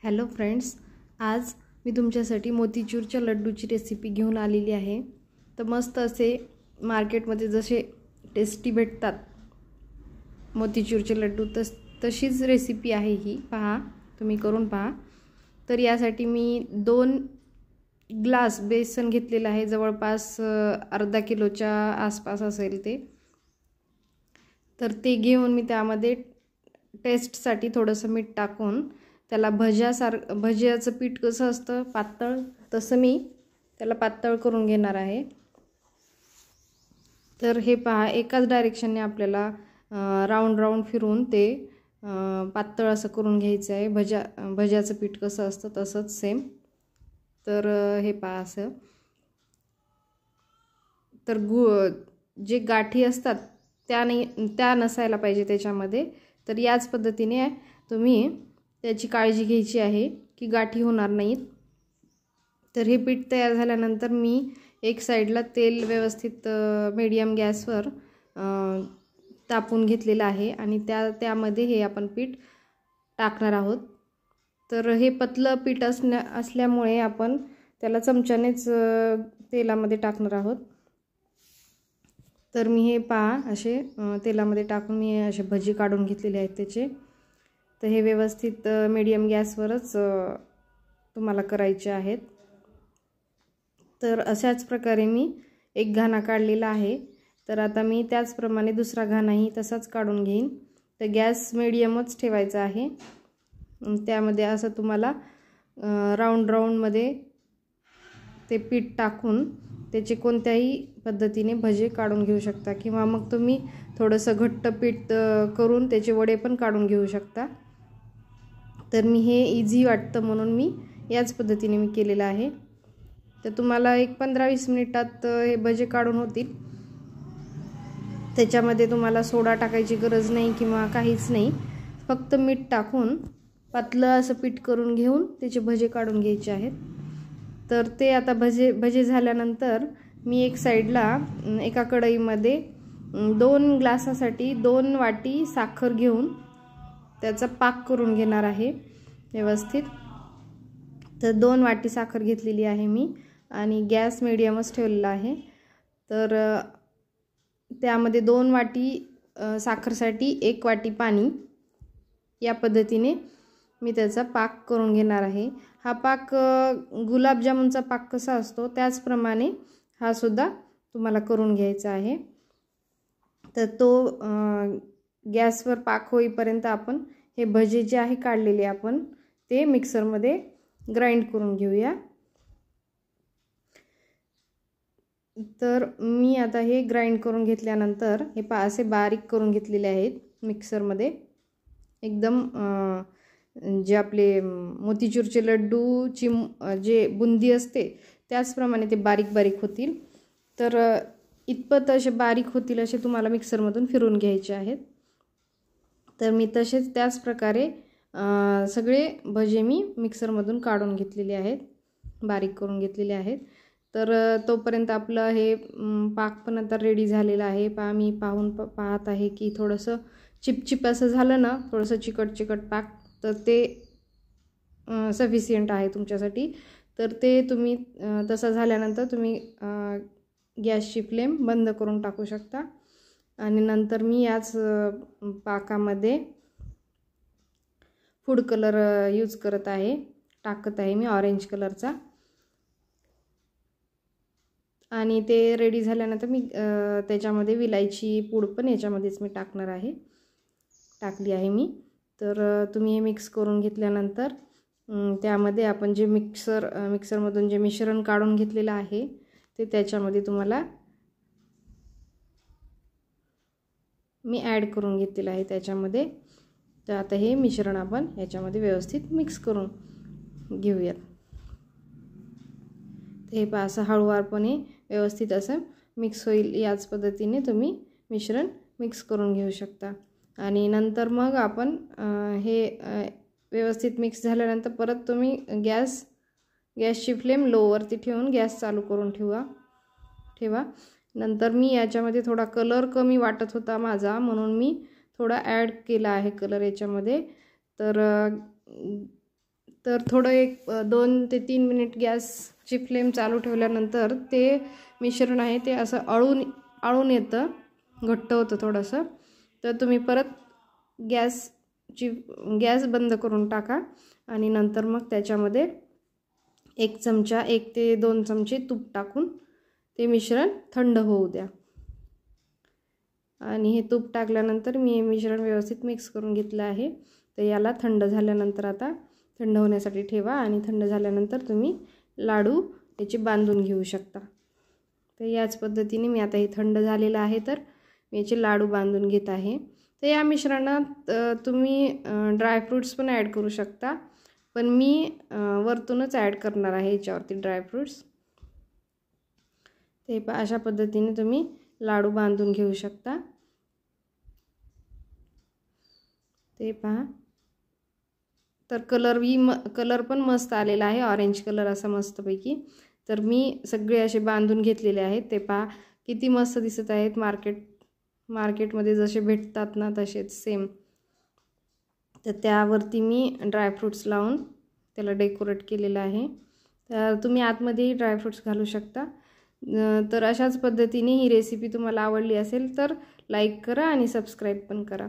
Hello friends, आज मी तुमच्यासाठी मोतीचूरच्या लड्डूची recipe घेऊन आलेली आहे। तर मस्त असे मार्केटमध्ये जसे टेस्टी भेटतात मोतीचूरचे लड्डू तशीच रेसिपी आहे ही। पहा, तुम्ही करून पहा। तर यासाठी मी 2 ग्लास बेसन घेतलेला आहे, जवळपास अर्धा किलोच्या आसपास असेल ते। तर ते घेऊन मी त्यामध्ये टेस्टसाठी थोडंसं मीठ टाकून त्याला भज्याचं पीठ कसं असतं पातळ, तसं मी त्याला पातळ करून घेणार आहे। तर हे पहा, एकाच डायरेक्शनने आपल्याला राऊंड फिरून ते पातळ असं करून घ्यायचं आहे। भज्याचं पीठ कसं असतं तसंच सेम। तर हे पहा असं। तर जे गाठी असतात त्या नसायला पाहिजे त्याच्यामध्ये। तर याच पद्धतीने तुम्ही त्याची काळजी घ्यायची आहे की गाठी होणार नाहीत। तर हे पीठ तयार झाल्यानंतर मी एक साईडला तेल व्यवस्थित मीडियम गॅसवर तापून घेतलेलं आहे आणि त्यामध्ये हे आपण पीठ टाकणार आहोत। तर हे पतलं पीठ असल्यामुळे आपण त्याला चमच्यानेच तेलामध्ये टाकणार आहोत। तर मी हे पहा असे तेलामध्ये टाकून मी असे भजी काढून घेतलेले आहेत त्याचे। तर हे व्यवस्थित मीडियम गॅसवरच तुम्हाला करायचे आहेत। तर अशाच प्रकारे मी एक घाना काढलेला आहे। तर आता मी त्याचप्रमाणे दुसरा घानाही तसाच काढून घेईन। तर गॅस मीडियमच ठेवायचा आहे। त्यामध्ये असं तुम्हाला राऊंडमध्ये ते पीठ टाकून त्याचे कोणत्याही पद्धतीने भजे काढून घेऊ शकता, किंवा मग तुम्ही थोडंसं घट्ट पीठ करून त्याचे वडे पण काढून घेऊ शकता। तर मी हे इझी वाटतं म्हणून मी याच पद्धतीने मी केलेलं आहे। तर तुम्हाला एक 15-20 मिनिटात हे भजे काढून होतील। त्याच्यामध्ये तुम्हाला सोडा टाकायची गरज नाही किंवा काहीच नाही, फक्त मीठ टाकून पातळ असं पीठ करून घेऊन त्याचे भजे काढून घ्यायचे आहेत। तर ते आता भजे झाल्यानंतर मी एक साईडला एका कढईमध्ये 2 ग्लासासाठी 2 वाटी साखर घेऊन त्याचा पाक करून घेणार आहे व्यवस्थित। तर 2 वाटी साखर घेतलेली आहे मी आणि गॅस मीडियमच ठेवलेला आहे। तर त्यामध्ये 2 वाटी साखरसाठी 1 वाटी पाणी, या पद्धतीने मी त्याचा पाक करून घेणार आहे। हा पाक गुलाबजामुनचा पाक कसा असतो त्याचप्रमाणे हा सुद्धा तुम्हाला करून घ्यायचा आहे। तर तो गॅसवर पाक होईपर्यंत आपण हे भजे जे आहे काढलेले आपण ते मिक्सरमध्ये ग्राइंड करून घेऊया। तर मी आता हे ग्राइंड करून घेतल्यानंतर हे असे बारीक करून घेतलेले आहेत मिक्सरमध्ये। एकदम जे आपले मोतीचूरचे लड्डूची जे बुंदी असते त्याचप्रमाणे ते बारीक होतील। तर इतपत असे बारीक होतील असे तुम्हाला मिक्सरमधून फिरून घ्यायचे आहेत। तर मी तसेच त्याच प्रकारे सगळे भजे मी मिक्सरमधून काढून घेतलेले आहेत, बारीक करून घेतलेले आहेत। तर तोपर्यंत आपलं हे पाक पण आता रेडी झालेला आहे। मी पाहत आहे की थोडंसं चिपचिप असं झालं ना, थोडंसं चिकट पाक, तर ते सफिशियंट आहे तुमच्यासाठी। तर ते तुम्ही तसं झाल्यानंतर तुम्ही गॅसची फ्लेम बंद करून टाकू शकता। आणि नंतर मी याच पाकामध्ये फूड कलर यूज टाकत आहे मी ऑरेंज कलरचा। आणि ते रेडी झाल्यानंतर मी त्याच्यामध्ये विलायची पूड पण याच्यामध्येच मी टाकली आहे मी। तर तुम्ही हे मिक्स करून घेतल्यानंतर त्यामध्ये आपण जे मिक्सरमधून जे मिश्रण काढून घेतलेलं आहे ते त्याच्यामध्ये तुम्हाला मी ॲड करून घेतलेलं आहे त्याच्यामध्ये। तर आता हे मिश्रण आपण याच्यामध्ये व्यवस्थित मिक्स करून घेऊयात। हे पहा, असं हळूवारपणे व्यवस्थित असं मिक्स होईल याच पद्धतीने तुम्ही मिश्रण मिक्स करून घेऊ शकता। आणि नंतर मग आपण हे व्यवस्थित मिक्स झाल्यानंतर परत तुम्ही गॅसची फ्लेम लोवरती ठेवून गॅस चालू करून ठेवा। नंतर मी याच्यामध्ये थोडा कलर कमी वाटत होता माझा, म्हणून मी थोडा ॲड केला आहे कलर याच्यामध्ये। तर तर थोडं एक 2 ते 3 मिनिट गॅसची फ्लेम चालू ठेवल्यानंतर ते मिश्रण आहे ते असं आळून येतं, घट्ट होतं थोडंसं. तर तुम्ही परत गॅस बंद करून टाका आणि नंतर मग त्याच्यामध्ये 1 ते 2 चमचे तूप टाकून ते मिश्रण थंड होऊ द्या. आणि हे तूप टाकल्यानंतर मी हे मिश्रण व्यवस्थित मिक्स करून घेतलं आहे. तर याला थंड झाल्यानंतर आता थंड होण्यासाठी ठेवा आणि थंड झाल्यानंतर तुम्ही लाडू त्याचे बांधून घेऊ शकता. तर याच पद्धतीने मी आता हे थंड झालेलं आहे तर मी याचे लाडू बांधून घेत आहे. तर या मिश्रणात तुम्ही ड्रायफ्रूट्स पण ॲड करू शकता, पण मी वरतूनच ॲड करणार आहे याच्यावरती ड्रायफ्रूट्स. ते अशा पद्धतीने तुम्ही लाडू बांधून घेऊ शकता. ते पहा. तर कलर पण मस्त आलेला आहे, ऑरेंज कलर असा मस्तपैकी. तर मी सगळे असे बांधून घेतलेले आहेत. ते पहा किती मस्त दिसत आहेत. मार्केटमध्ये जसे भेटतात ना तसेच सेम. तर त्यावरती मी ड्रायफ्रूट्स लावून त्याला डेकोरेट केलेलं आहे. तर तुम्ही आतमध्येही ड्रायफ्रूट्स घालू शकता. तर अशाच पद्धतीने ही रेसिपी तुम्हाला आवडली असेल तर लाईक करा आणि सबस्क्राईब पण करा.